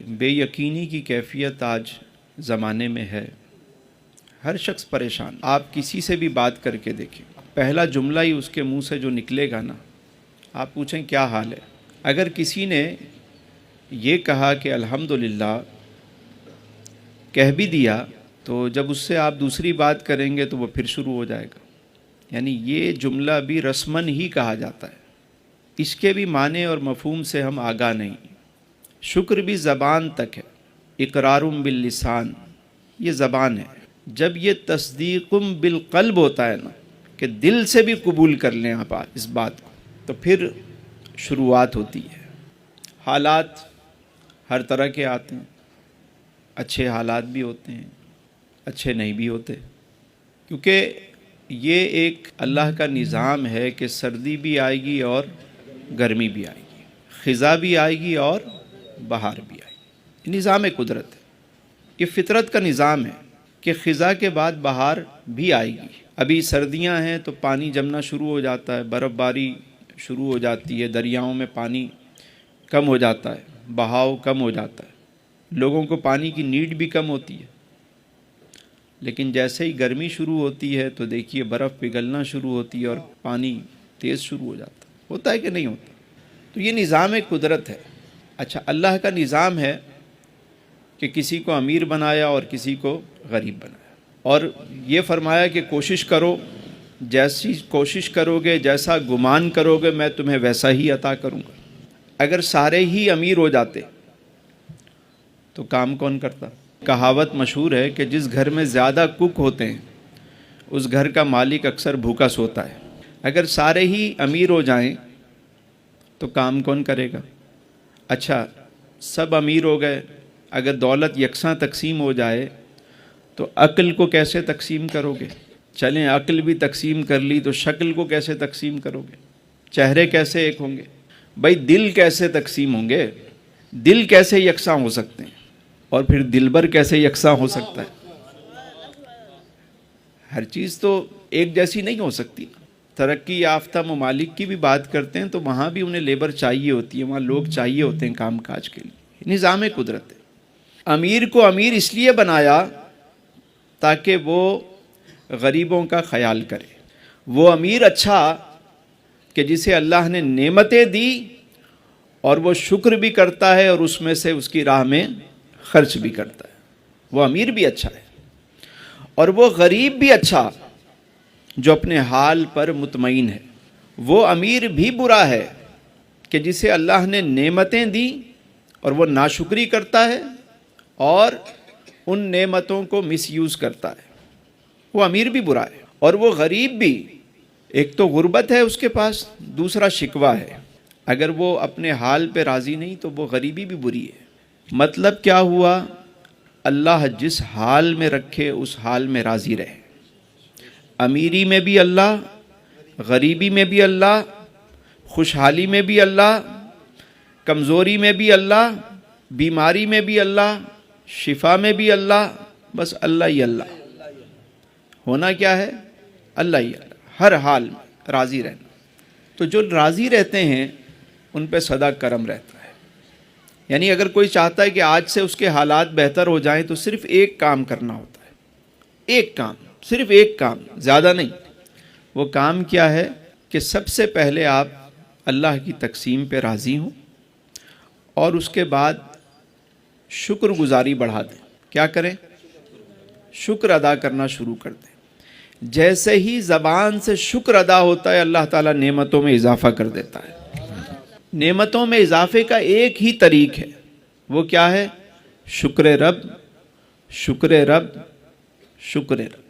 بے یقینی کی کیفیت آج زمانے میں ہے، ہر شخص پریشان۔ آپ کسی سے بھی بات کر کے دیکھیں، پہلا جملہ ہی اس کے منہ سے جو نکلے گا نا، آپ پوچھیں کیا حال ہے۔ اگر کسی نے یہ کہا کہ الحمدللہ کہہ بھی دیا، تو جب اس سے آپ دوسری بات کریں گے تو وہ پھر شروع ہو جائے گا۔ یعنی یہ جملہ بھی رسماً ہی کہا جاتا ہے، اس کے بھی معنی اور مفہوم سے ہم آگاہ نہیں۔ شکر بھی زبان تک ہے، اقرارم باللسان، یہ زبان ہے۔ جب یہ تصدیقم بالقلب ہوتا ہے نا، کہ دل سے بھی قبول کر لیں آپ اس بات کو، تو پھر شروعات ہوتی ہے۔ حالات ہر طرح کے آتے ہیں، اچھے حالات بھی ہوتے ہیں، اچھے نہیں بھی ہوتے، کیونکہ یہ ایک اللہ کا نظام ہے کہ سردی بھی آئے گی اور گرمی بھی آئے گی، خزاں بھی آئے گی اور بہار بھی آئے گی۔ نظام قدرت ہے، یہ فطرت کا نظام ہے کہ خزاں کے بعد بہار بھی آئے گی۔ ابھی سردیاں ہیں تو پانی جمنا شروع ہو جاتا ہے، برف باری شروع ہو جاتی ہے، دریاؤں میں پانی کم ہو جاتا ہے، بہاؤ کم ہو جاتا ہے، لوگوں کو پانی کی نیڈ بھی کم ہوتی ہے۔ لیکن جیسے ہی گرمی شروع ہوتی ہے تو دیکھیے برف پگھلنا شروع ہوتی ہے اور پانی تیز شروع ہو جاتا ہے۔ ہوتا ہے کہ نہیں ہوتا؟ تو یہ نظام قدرت ہے۔ اچھا، اللہ کا نظام ہے کہ کسی کو امیر بنایا اور کسی کو غریب بنایا، اور یہ فرمایا کہ کوشش کرو، جیسی کوشش کرو گے، جیسا گمان کرو گے، میں تمہیں ویسا ہی عطا کروں گا۔ اگر سارے ہی امیر ہو جاتے تو کام کون کرتا؟ کہاوت مشہور ہے کہ جس گھر میں زیادہ کک ہوتے ہیں اس گھر کا مالک اکثر بھوکا سوتا ہے۔ اگر سارے ہی امیر ہو جائیں تو کام کون کرے گا؟ اچھا، سب امیر ہو گئے، اگر دولت یکساں تقسیم ہو جائے تو عقل کو کیسے تقسیم کرو گے؟ چلیں عقل بھی تقسیم کر لی تو شکل کو کیسے تقسیم کرو گے؟ چہرے کیسے ایک ہوں گے؟ بھائی دل کیسے تقسیم ہوں گے؟ دل کیسے یکساں ہو سکتے ہیں؟ اور پھر دلبر کیسے یکساں ہو سکتا ہے؟ ہر چیز تو ایک جیسی نہیں ہو سکتی۔ ترقی یافتہ ممالک کی بھی بات کرتے ہیں تو وہاں بھی انہیں لیبر چاہیے ہوتی ہے، وہاں لوگ چاہیے ہوتے ہیں کام کاج کے لیے۔ نظام قدرت ہے۔ امیر کو امیر اس لیے بنایا تاکہ وہ غریبوں کا خیال کرے۔ وہ امیر اچھا کہ جسے اللہ نے نعمتیں دی اور وہ شکر بھی کرتا ہے اور اس میں سے اس کی راہ میں خرچ بھی کرتا ہے، وہ امیر بھی اچھا ہے۔ اور وہ غریب بھی اچھا جو اپنے حال پر مطمئن ہے۔ وہ امیر بھی برا ہے کہ جسے اللہ نے نعمتیں دی اور وہ ناشکری کرتا ہے اور ان نعمتوں کو مس یوز کرتا ہے، وہ امیر بھی برا ہے۔ اور وہ غریب بھی، ایک تو غربت ہے اس کے پاس، دوسرا شکوہ ہے۔ اگر وہ اپنے حال پہ راضی نہیں تو وہ غریبی بھی بری ہے۔ مطلب کیا ہوا؟ اللہ جس حال میں رکھے اس حال میں راضی رہے۔ امیری میں بھی اللہ، غریبی میں بھی اللہ، خوشحالی میں بھی اللہ، کمزوری میں بھی اللہ، بیماری میں بھی اللہ، شفا میں بھی اللہ، بس اللہ ہی اللہ۔ ہونا کیا ہے؟ اللہ ہی اللہ، ہر حال میں راضی رہنا۔ تو جو راضی رہتے ہیں ان پہ سدا کرم رہتا ہے۔ یعنی اگر کوئی چاہتا ہے کہ آج سے اس کے حالات بہتر ہو جائیں تو صرف ایک کام کرنا ہوتا ہے، ایک کام، صرف ایک کام، زیادہ نہیں۔ وہ کام کیا ہے کہ سب سے پہلے آپ اللہ کی تقسیم پہ راضی ہوں اور اس کے بعد شکر گزاری بڑھا دیں۔ کیا کریں؟ شکر ادا کرنا شروع کر دیں۔ جیسے ہی زبان سے شکر ادا ہوتا ہے اللہ تعالیٰ نعمتوں میں اضافہ کر دیتا ہے۔ نعمتوں میں اضافے کا ایک ہی طریق ہے، وہ کیا ہے؟ شکر رب، شکر رب، شکر رب۔